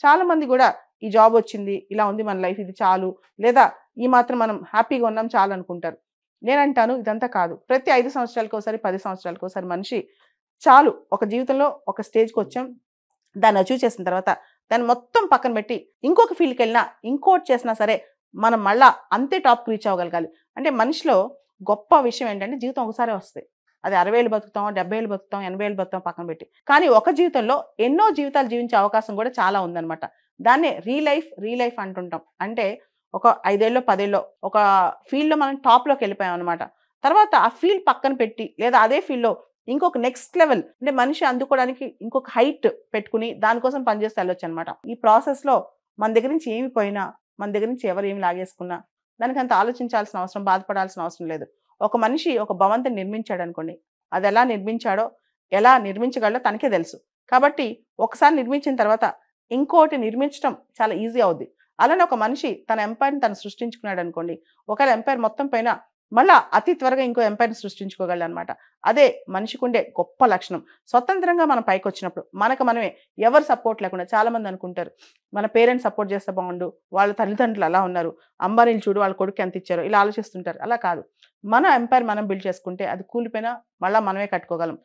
చాలామంది కూడా ఈ జాబ్ వచ్చింది, ఇలా ఉంది మన లైఫ్, ఇది చాలు, లేదా ఈ మాత్రం మనం హ్యాపీగా ఉన్నాం చాలు అనుకుంటారు. నేనంటాను ఇదంతా కాదు. ప్రతి 5 సంవత్సరాలకోసారి, 10 సంవత్సరాలకోసారి మనిషి చాలు, ఒక జీవితంలో ఒక స్టేజ్‌కొచ్చాం. దాన్ని అచీవ్ చేసిన తర్వాత దాన్ని మొత్తం పక్కన పెట్టి ఇంకొక ఫీల్డ్‌కెళ్ళినా, ఇంకోటి చేసినా సరే మనం మళ్ళా అంతే టాప్‌కి రీచ్ అవ్వగలగాలి. అంటే మనిషిలో గొప్ప విషయం ఏంటంటే జీవితం ఒకసారే వస్తది. అది 60 ఏళ్ళు బతుకుతాం, 70 ఏళ్ళు బతుకుతాం, 80 ఏళ్ళు బతుకుతాం పక్కన పెట్టి. కానీ ఒక జీవితంలో ఎన్నో జీవితాలు జీవించే అవకాశం కూడా చాలా ఉందన్నమాట. దాన్నే రీ లైఫ్ అంటుంటాం. అంటే ఒక 5 ఏళ్ళో, 10 ఏళ్ళో ఒక ఫీల్డ్‌లో మనం టాప్‌లోకెళ్ళిపోయామన్నమాట. తర్వాత ఆ ఫీల్డ్ పక్కన పెట్టి లేదా అదే ఫీల్డ్‌లో ఇంకొక నెక్స్ట్ లెవెల్ అంటే మనిషి అందుకోవడానికి ఇంకొక హైట్ పెట్టుకొని దానికోసం పనిచేస్తే వెళ్ళొచ్చనమాట. ఈ ప్రాసెస్‌లో మన దగ్గర నుంచి ఏమి పోయినా, మన దగ్గర నుంచి ఎవరు ఏమి లాగేసుకున్నా, దానికంత ఆలోచించాల్సిన అవసరం, బాధపడాల్సిన అవసరం లేదు. ఒక మనిషి ఒక భవంతిని నిర్మించాడనుకోండి, అదెలా నిర్మించాడో, ఎలా నిర్మించగలడో తనకే తెలుసు. కాబట్టి ఒకసారి నిర్మించిన తర్వాత ఇంకోటి నిర్మించటం చాలా ఈజీ అవుద్ది. అలానే ఒక మనిషి తన ఎంపైర్‌ని తను సృష్టించుకున్నాడనుకోండి, ఒకవేళ ఎంపైర్ మొత్తం పోయినా మళ్ళా అతి త్వరగా ఇంకో ఎంపైర్‌ని సృష్టించుకోగలడనమాట. అదే మనిషికుండే గొప్ప లక్షణం. స్వతంత్రంగా మనం పైకొచ్చినప్పుడు మనకు మనమే ఎవరు సపోర్ట్ లేకుండా చాలామంది అనుకుంటారు, మన పేరెంట్స్ సపోర్ట్ చేస్తే బాగుండు, వాళ్ళ తల్లిదండ్రులు అలా ఉన్నారు, అంబానీలు చూడు వాళ్ళ కొడుక్కి ఎంత ఇచ్చారో, ఇలా ఆలోచిస్తుంటారు. అలా కాదు. మన ఎంపైర్ మనం బిల్డ్ చేసుకుంటే అది కూలిపోయినా మళ్ళా మనమే కట్టుకోగలం.